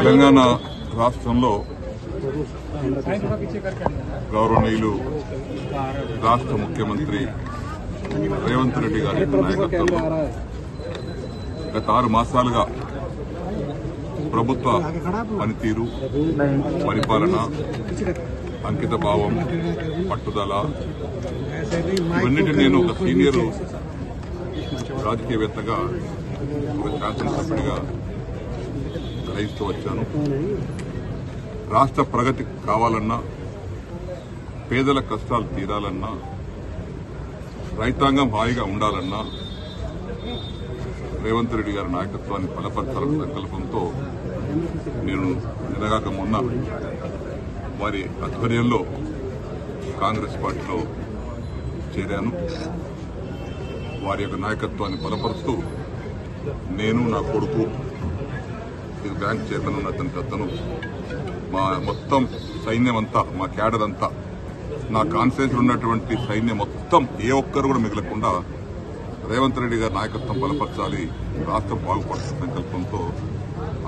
తెలంగాణ రాష్ట్రంలో గౌరవనీయులు రాష్ట్ర ముఖ్యమంత్రి రేవంత్ రెడ్డి గారి నాయకత్వంలో గత 6 మాసాలుగా ప్రభుత్వ పనితీరు, పరిపాలన, అంకిత భావం, పట్టుదల ఇవన్నిటిని నేను ఒక సీనియర్ రాజకీయవేత్తగా, ఒక శాసనసభ్యుడిగా గ్రహిస్తూ వచ్చాను. రాష్ట్ర ప్రగతి కావాలన్నా, పేదల కష్టాలు తీరాలన్నా, రైతాంగం హాయిగా ఉండాలన్నా రేవంత్ రెడ్డి గారి నాయకత్వాన్ని బలపరచాలన్న సంకల్పంతో నేను నిన్నగాక మొన్న వారి ఆధ్వర్యంలో కాంగ్రెస్ పార్టీలో చేరాను. వారి యొక్క నాయకత్వాన్ని బలపరుస్తూ నేను, నా కొడుకు, ఇది బ్యాంక్ చైర్మన్ ఉన్న అతను, మా మొత్తం సైన్యం అంతా, మా క్యాడర్ అంతా, నా కాన్ఫరెన్స్ ఉన్నటువంటి సైన్యం మొత్తం ఏ ఒక్కరు కూడా మిగలకుండా రేవంత్ రెడ్డి గారి నాయకత్వం బలపరచాలి, రాష్ట్రం బాగుపడుతున్న సంకల్పంతో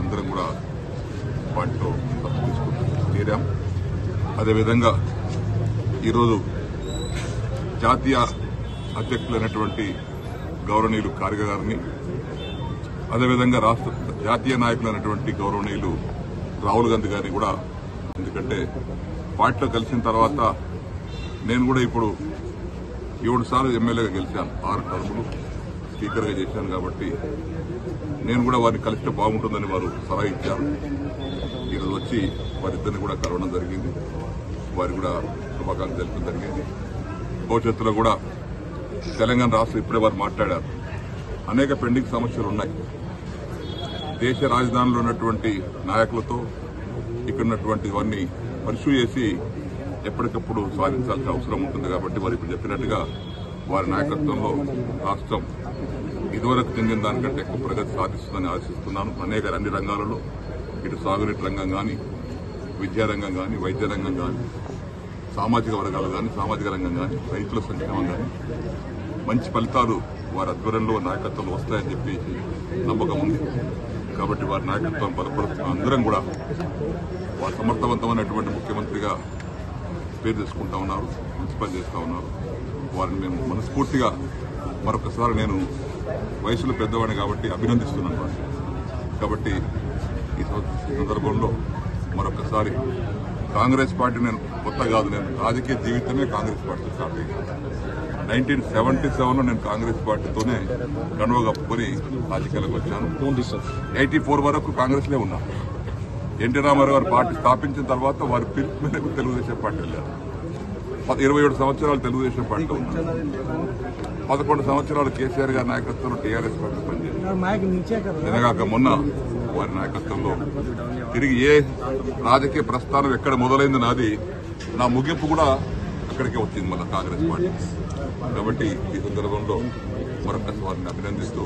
అందరం కూడా పార్టీలో చేరాం. అదేవిధంగా ఈరోజు జాతీయ అధ్యక్షులైనటువంటి గౌరవనీయులు ఖార్గే గారిని, అదేవిధంగా రాష్ట్ర జాతీయ నాయకులైనటువంటి గౌరవనీయులు రాహుల్ గాంధీ గారిని కూడా, ఎందుకంటే పార్టీలో కలిసిన తర్వాత నేను కూడా ఇప్పుడు 7 సార్లు ఎమ్మెల్యేగా గెలిచాను, 6 టర్ములు స్పీకర్గా చేశాను. కాబట్టి నేను కూడా వారిని కలిస్తే బాగుంటుందని వారు సలహా ఇచ్చారు. ఈరోజు వచ్చి వారిద్దరిని కూడా కలవడం జరిగింది, వారి కూడా శుభాకాంక్షలు తెలపడం జరిగింది. భవిష్యత్తులో కూడా తెలంగాణ రాష్ట్రం ఇప్పుడే వారు మాట్లాడారు, అనేక పెండింగ్ సమస్యలు ఉన్నాయి. దేశ రాజధానిలో ఉన్నటువంటి నాయకులతో ఇక్కడ ఉన్నటువంటి ఇవన్నీ పరిశూ చేసి ఎప్పటికప్పుడు సాధించాల్సిన అవసరం ఉంటుంది. కాబట్టి వారు ఇప్పుడు చెప్పినట్టుగా వారి నాయకత్వంలో రాష్ట్రం ఇదివరకు చెందిన దానికంటే ఎక్కువ ప్రగతి సాధిస్తుందని ఆశిస్తున్నాను. అన్ని రంగాలలో, ఇటు సాగునీటి రంగం కానీ, విద్యారంగం కానీ, వైద్య రంగం కానీ, సామాజిక వర్గాలు కానీ, సామాజిక రంగం కానీ, రైతుల సంక్షేమం కానీ మంచి ఫలితాలు వారి ఆధ్వర్యంలో, నాయకత్వంలో వస్తాయని చెప్పి నమ్మకం ఉంది. కాబట్టి వారి నాయకత్వం బలపడుతున్న అందరం కూడా వారు సమర్థవంతమైనటువంటి ముఖ్యమంత్రిగా పేరు తెచ్చుకుంటా ఉన్నారు, మంచి పని చేస్తూ ఉన్నారు. వారిని మేము మనస్ఫూర్తిగా మరొకసారి, నేను వయసులో పెద్దవాడిని కాబట్టి అభినందిస్తున్నాను. కాబట్టి ఈ సందర్భంలో మరొకసారి కాంగ్రెస్ పార్టీ, నేను కొత్త కాదు, నేను రాజకీయ జీవితమే కాంగ్రెస్ పార్టీ స్టార్ట్ అయ్యింది. 1977లో నేను కాంగ్రెస్ పార్టీతోనే కండువా కప్పుకొని రాజకీయాలకు వచ్చాను. 84 వరకు కాంగ్రెస్లే ఉన్నా. ఎన్టీ రామారావు గారు పార్టీ స్థాపించిన తర్వాత వారి పిలుపు మేరకు తెలుగుదేశం పార్టీ వెళ్ళారు. 27 సంవత్సరాలు తెలుగుదేశం పార్టీలో ఉన్నారు. 11 సంవత్సరాలు కేసీఆర్ గారి నాయకత్వంలో టీఆర్ఎస్ పార్టీ పనిచేశారు. నిన్నగాక మొన్న వారి నాయకత్వంలో తిరిగి ఏ రాజకీయ ప్రస్థానం ఎక్కడ మొదలైంది నాది, నా ముగింపు కూడా అక్కడికే వచ్చింది, మళ్ళీ కాంగ్రెస్ పార్టీ. కాబట్టి ఈ సందర్భంలో మరొకసారి వారిని అభినందిస్తూ